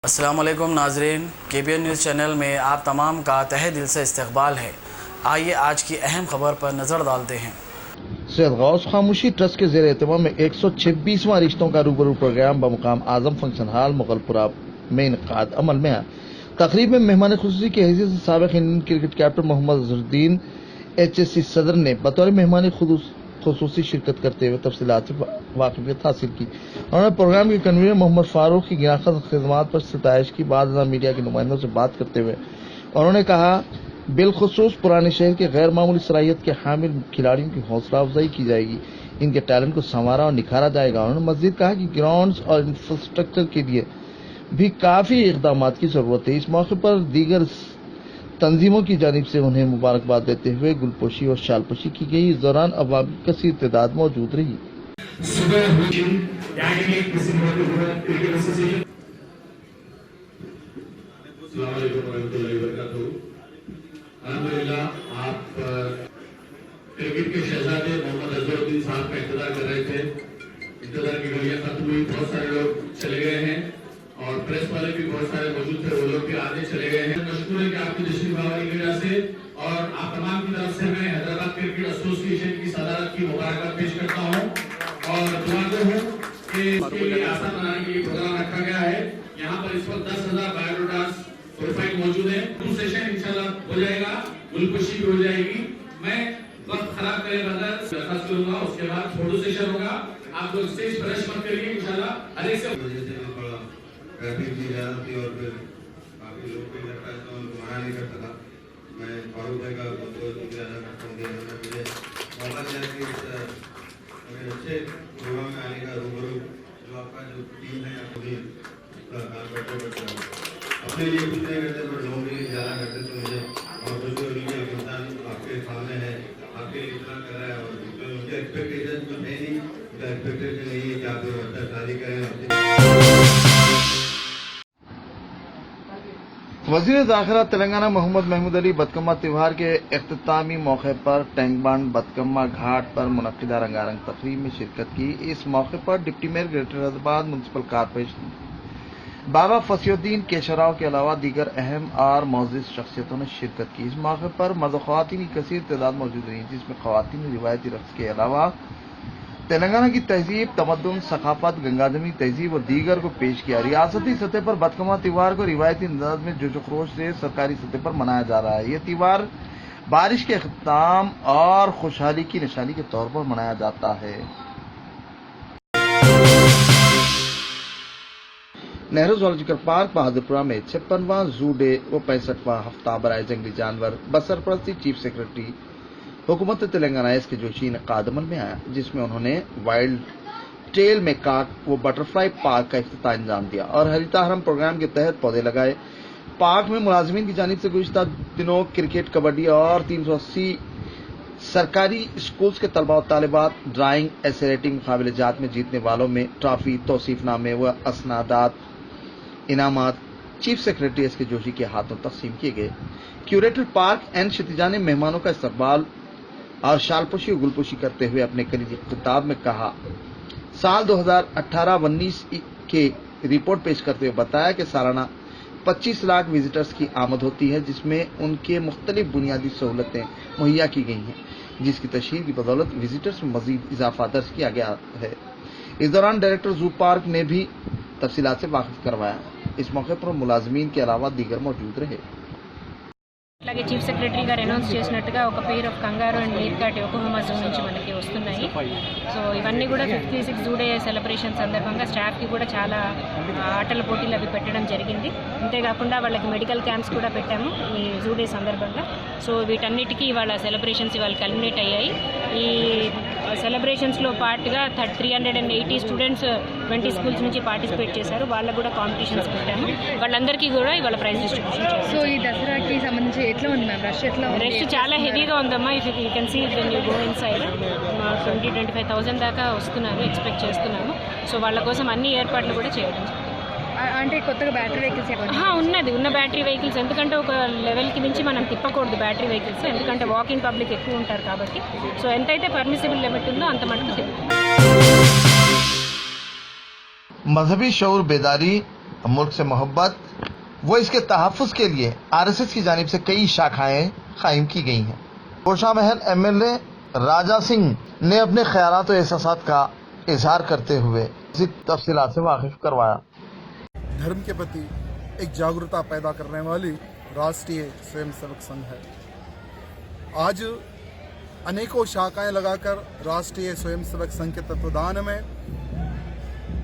अस्सलाम वालेकुम नाजरीन, KBN न्यूज़ चैनल में आप तमाम का तहे दिल से इस्तकबाल है। आइए आज की अहम खबर पर नज़र डालते हैं। सैयद गौस खामोशी ट्रस्ट के जेर एहतमाम में 126वां रिश्तों का रूबरू प्रोग्राम बमुकाम आजम फंक्शन हॉल मुगलपुरा में इनकाद अमल में है। तकरीब में मेहमान खुसूसी की हैसियत से साबिक़ Indian cricket captain Mohammad Azharuddin HSC सदर ने बतौर मेहमान खुसूसी शिरकत करते हुए तफसीलात से वाकिफियत हासिल की। उन्होंने प्रोग्राम के कन्वीनर मोहम्मद फारूक की गिनाखत खिदमात पर सताइश की। बाद मीडिया के नुमाइंदों से बात करते हुए उन्होंने कहा, बिलखुसूस पुराने शहर के गैर मामूली सलाहियत के हामिल खिलाड़ियों की हौसला अफजाई की जाएगी, इनके टैलेंट को संवारा और निखारा जाएगा। उन्होंने मजीद कहा कि ग्राउंड्स और इंफ्रास्ट्रक्चर के लिए भी काफी इकदाम की जरूरत है। इस मौके पर दीगर तंजीमों की जानिब से उन्हें मुबारकबाद देते हुए गुलपोशी और शालपोशी की गई। इस दौरान अवाम की कसीर तादाद मौजूद रही। अल्हम्दुलिल्लाह आप क्रिकेट के शहजादे मोहम्मद अजहरुद्दीन साहब का इंतजार कर रहे थे। इंतजार की घड़ियां खत्म हुई, बहुत सारे लोग चले गए हैं और प्रेस वाले भी बहुत सारे मौजूद थे, वो लोग भी आगे चले गए हैं। मशहूर है कि आपकी तशरीफ आवारी की वजह से और आप तमाम की तरफ से मैं हैदराबाद क्रिकेट एसोसिएशन की सदारत की मुबारकबाद पेश करता हूँ और दुआ गो हूँ कि इसके लिए आसान बनाने के लिए प्रोग्राम रखा गया है। यहाँ पर इस वक्त 10,000 बायोडाटास प्रोफाइल मौजूद है। टू सेशन इंशाल्लाह हो जाएगा, गुलपोशी भी हो जाएगी। मैं वक्त खराब करे बगैर दरखास्त करूंगा, उसके बाद फोटो सेशन होगा। आप लोग स्टेज पर रश मत करिए इंशाल्लाह। हर एक से ट्रैफिक की ज्यादा थी और फिर काफी लोग को लगता है तो मना नहीं करता था। मैं फारूक भाई का बहुत बहुत शुक्रिया अदा करता हूँ, उन्होंने मुझे मौका दिया कि मेरे अच्छे प्रोग्राम में आने का रूबरू जो आपका जो टीम है अपने लिए कुछ नहीं करते पर लोगों के लिए ज्यादा करते, तो मुझे और खुशी हो रही है कि इंसान आपके सामने है, आपके लिए इतना कर रहा है और उनके एक्सपेक्टेशन कुछ है नहीं, उनका एक्सपेक्टेशन नहीं है कि आप जो बच्चा शादी करें। वज़ीर दाखिला तेलंगाना मोहम्मद महमूद अली बतकम्मा त्योहार के इख्तितामी मौके पर टैंक बांड बतकम्मा घाट पर मुनक्किदा रंगारंग तकरीब में शिरकत की। इस मौके पर deputy mayor Greater Hyderabad municipal corporation Baba Fasiuddin Keshavrao के अलावा दीगर अहम और मौजूद शख्सियतों ने शिरकत की। इस मौके पर मर्द ख्वातीन की कसीर तादाद मौजूद रही, जिसमें ख्वातीन ने रिवायती रक्स के अलावा तेलंगाना की तहजीब, तमद्दुन, सकाफत, गंगाजमी तहजीब और दीगर को पेश किया। रियासती सतह पर बतकम्मा त्योहार को रिवायती अंदाज में जोश खरोश से सरकारी सतह पर मनाया जा रहा है। यह त्योहार बारिश के अख्ताम और खुशहाली की निशानी के तौर पर मनाया जाता है। नेहरू जूलॉजिकल पार्क बहादुरपुरा में 56वां जू डे व 65वां हफ्ता बराए जंगली जानवर बसरपरस्ती चीफ सेक्रेटरी हुकूमत तेलंगाना SK जोशी इनकाद अमल में आया, जिसमें उन्होंने वाइल्ड टेल मेकाक व बटरफ्लाई पार्क का इफ्तिताह अंजाम दिया और हरिताहरम प्रोग्राम के तहत पौधे लगाए। पार्क में मुलाजिमीन की जानिब से गुज़िश्ता दिनों क्रिकेट, कबड्डी और 380 सरकारी स्कूल्स के तलबा और तालिबात ड्राइंग, ऐसे रेटिंग मुकाबले जात में जीतने वालों में ट्रॉफी, तौसीफनामे व असनादात इनामात चीफ सेक्रेटरी SK जोशी के हाथों तकसीम किए गए। क्यूरेटर पार्क N क्षितिजा ने मेहमानों का इस्तकबाल और शालपोशी और गुलपोशी करते हुए अपने कलीजी खिताब में कहा, साल 2018-19 के रिपोर्ट पेश करते हुए बताया कि सालाना 25 लाख विजिटर्स की आमद होती है, जिसमें उनके मुख्तलिफ बुनियादी सहूलतें मुहैया की गई हैं, जिसकी तशहीर की बदौलत विजिटर्स में मजीद इजाफा दर्ज किया गया है। इस दौरान डायरेक्टर जू पार्क ने भी तफसीलात से वाकिफ करवाया। इस मौके पर मुलाजमीन के अलावा दीगर मौजूद रहे। అలాగే చీఫ్ సెక్రటరీ గారు అనౌన్స్ చేసినట్టుగా ఒక pair of kangaroo and meerkat Oklahoma zoo నుంచి మనకి వస్తున్నాయి. సో ఇవన్నీ కూడా 56 జూ డే సెలబ్రేషన్ సందర్భంగా స్టాఫ్కి కూడా చాలా ఆటల పోటీలు అవి పెట్టడం జరిగింది. అంతేకాకుండా వాళ్ళకి మెడికల్ క్యాంప్స్ కూడా పెట్టాము ఈ జూ డే సందర్భంగా. సో వీటన్నిటికీ ఇవాళ సెలబ్రేషన్స్ ఇవాళ కల్మినేట్ అయ్యాయి. ఈ సెలబ్రేషన్స్లో పార్ట్గా 380 స్టూడెంట్స్ 20 స్కూల్స్ నుంచి పార్టిసిపేట్ చేశారు. వాళ్ళకు కూడా కాంపిటీషన్స్ పెట్టాము. వాళ్ళందరికీ కూడా ఇవాళ ప్రైజ్ డిస్ట్రిబ్యూషన్ చేశారు. సో ఈ దసరాకి సంబంధించి ఎట్లా ఉంది మ్యామ్, రష్ ఎట్లా ఉంది? రష్ చాలా హెవీగా ఉందమ్మా. If you can see when you go inside 20-25,000 దాకా వస్తున్నారు, ఎక్స్పెక్ట్ చేస్తున్నాము. సో వాళ్ళ కోసం అన్ని ఏర్పాట్లు కూడా చేయడం అంటే కొత్తగా బ్యాటరీ వెహికల్స్ ఉన్న బ్యాటరీ వెహికల్స్, ఎందుకంటే ఒక లెవెల్కి మించి మనం తిప్పకూడదు బ్యాటరీ వెహికల్స్, ఎందుకంటే వాకింగ్ పబ్లిక్ ఎక్కువ ఉంటారు కాబట్టి. సో ఎంతైతే పర్మిసిబుల్ లిమిట్ ఉందో అంత మటుకు తిప్పాలి. मजहबी शऊर बेदारी मुल्क से मोहब्बत व इसके तहफ़्फ़ुज़ के लिए आरएसएस की जानिब से कई शाखाएं कायम की गई हैं। गोशा महल एमएलए राजा सिंह ने अपने ख्यालात और एहसासात का इजहार करते हुए इसी तफसीलात से वाकिफ करवाया। धर्म के प्रति एक जागरूकता पैदा करने वाली राष्ट्रीय स्वयंसेवक संघ है। आज अनेकों शाखाएं लगाकर राष्ट्रीय स्वयंसेवक संघ के तत्वाधान में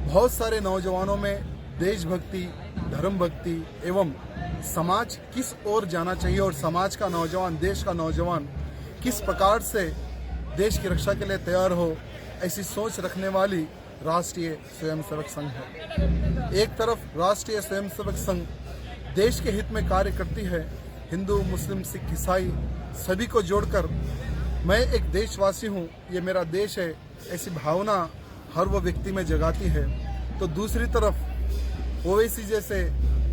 बहुत सारे नौजवानों में देशभक्ति, धर्म भक्ति एवं समाज किस ओर जाना चाहिए और समाज का नौजवान, देश का नौजवान किस प्रकार से देश की रक्षा के लिए तैयार हो, ऐसी सोच रखने वाली राष्ट्रीय स्वयंसेवक संघ है। एक तरफ राष्ट्रीय स्वयंसेवक संघ देश के हित में कार्य करती है, हिंदू, मुस्लिम, सिख, ईसाई सभी को जोड़कर मैं एक देशवासी हूँ, ये मेरा देश है, ऐसी भावना हर वो व्यक्ति में जगाती है। तो दूसरी तरफ ओवैसी जैसे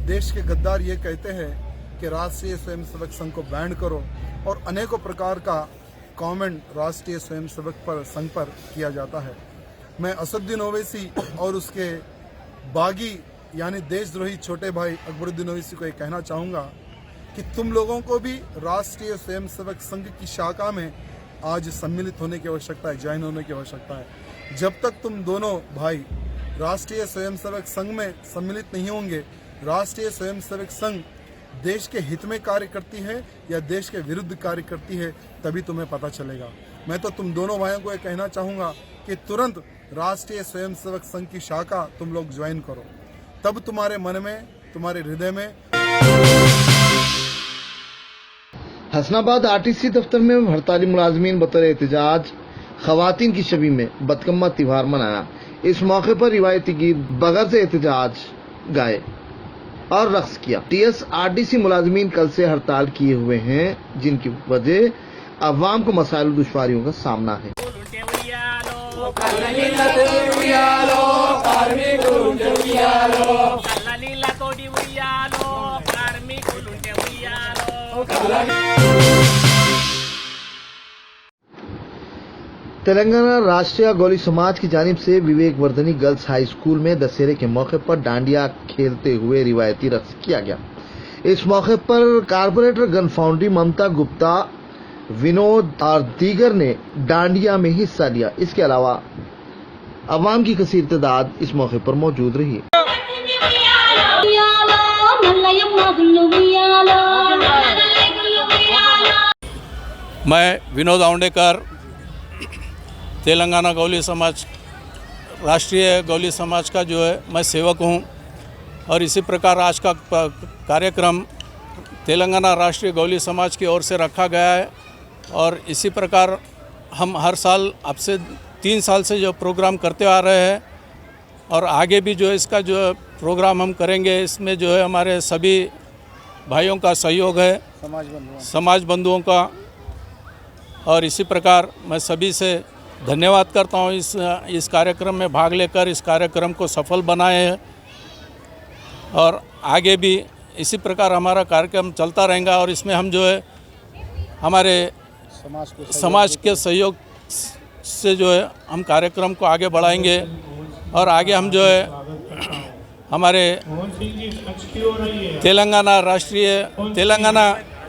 देश के गद्दार ये कहते हैं कि राष्ट्रीय स्वयंसेवक संघ को बैन करो और अनेकों प्रकार का कमेंट राष्ट्रीय स्वयंसेवक पर संघ पर किया जाता है। मैं असदुद्दीन ओवैसी और उसके बागी यानी देशद्रोही छोटे भाई अकबरुद्दीन ओवैसी को ये कहना चाहूँगा कि तुम लोगों को भी राष्ट्रीय स्वयंसेवक संघ की शाखा में आज सम्मिलित होने की आवश्यकता है, ज्वाइन होने की आवश्यकता है। जब तक तुम दोनों भाई राष्ट्रीय स्वयंसेवक संघ में सम्मिलित नहीं होंगे, राष्ट्रीय स्वयंसेवक संघ देश के हित में कार्य करती है या देश के विरुद्ध कार्य करती है, तभी तुम्हें पता चलेगा। मैं तो तुम दोनों भाइयों को ये कहना चाहूँगा कि तुरंत राष्ट्रीय स्वयंसेवक संघ की शाखा तुम लोग ज्वाइन करो, तब तुम्हारे मन में, तुम्हारे हृदय में। हसनाबाद आरटीसी दफ्तर में हड़ताली मुलाजमीन बतौर एहतजाज खवातीन की शबी में बदकम्मा त्योहार मनाया। इस मौके पर रिवायती गीत बगैर से एहतजाज गाए और रक्स किया। टीएसआरटीसी मुलाजमीन कल से हड़ताल किए हुए हैं, जिनकी वजह अवाम को मसाइल और दुश्वारियों का सामना है। तेलंगाना राष्ट्रीय गौली समाज की जानिब से विवेक वर्धनी गर्ल्स हाई स्कूल में दशहरे के मौके पर डांडिया खेलते हुए रिवायती रक्स किया गया। इस मौके पर कारपोरेटर गन फाउंड्री ममता गुप्ता, विनोद और दीगर ने डांडिया में हिस्सा लिया। इसके अलावा अवाम की कसीर तादाद इस मौके पर मौजूद रही। मैं विनोद आउंडेकर, तेलंगाना गौली समाज, राष्ट्रीय गौली समाज का जो है मैं सेवक हूँ और इसी प्रकार आज का कार्यक्रम तेलंगाना राष्ट्रीय गौली समाज की ओर से रखा गया है और इसी प्रकार हम हर साल अब से 3 साल से जो प्रोग्राम करते आ रहे हैं और आगे भी जो है इसका जो प्रोग्राम हम करेंगे। इसमें जो है हमारे सभी भाइयों का सहयोग है, समाज बंधुओं का, और इसी प्रकार मैं सभी से धन्यवाद करता हूँ इस कार्यक्रम में भाग लेकर इस कार्यक्रम को सफल बनाए हैं और आगे भी इसी प्रकार हमारा कार्यक्रम चलता रहेगा और इसमें हम जो है हमारे समाज के सहयोग से जो है हम कार्यक्रम को आगे बढ़ाएंगे और आगे हम जो है हमारे तेलंगाना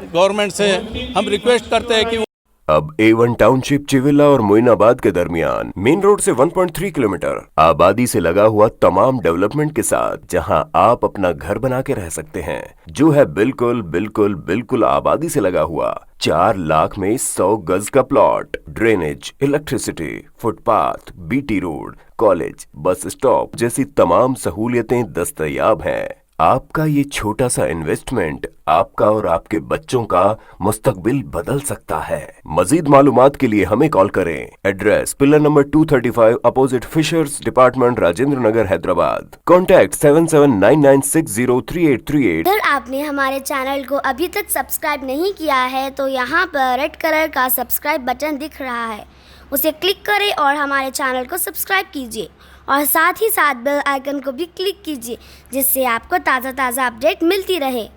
गवर्नमेंट से हम रिक्वेस्ट करते हैं कि अब A1 टाउनशिप चिविला और मोइनाबाद के दरमियान मेन रोड से 1.3 किलोमीटर आबादी से लगा हुआ तमाम डेवलपमेंट के साथ जहां आप अपना घर बना के रह सकते हैं, जो है बिल्कुल आबादी से लगा हुआ 4 लाख में 100 गज का plot, drainage, electricity, footpath, BT road, college, bus stop जैसी तमाम सहूलियतें दस्तयाब हैं। आपका ये छोटा सा इन्वेस्टमेंट आपका और आपके बच्चों का मुस्तकबिल बदल सकता है। मजीद मालूमात के लिए हमें कॉल करें। Address pillar number 235 opposite fishers department, Rajendra Nagar, Hyderabad. Contact 7799603838। अगर आपने हमारे चैनल को अभी तक सब्सक्राइब नहीं किया है तो यहाँ पर रेड कलर का सब्सक्राइब बटन दिख रहा है, उसे क्लिक करें और हमारे चैनल को सब्सक्राइब कीजिए और साथ ही साथ बेल आइकन को भी क्लिक कीजिए, जिससे आपको ताज़ा अपडेट मिलती रहे।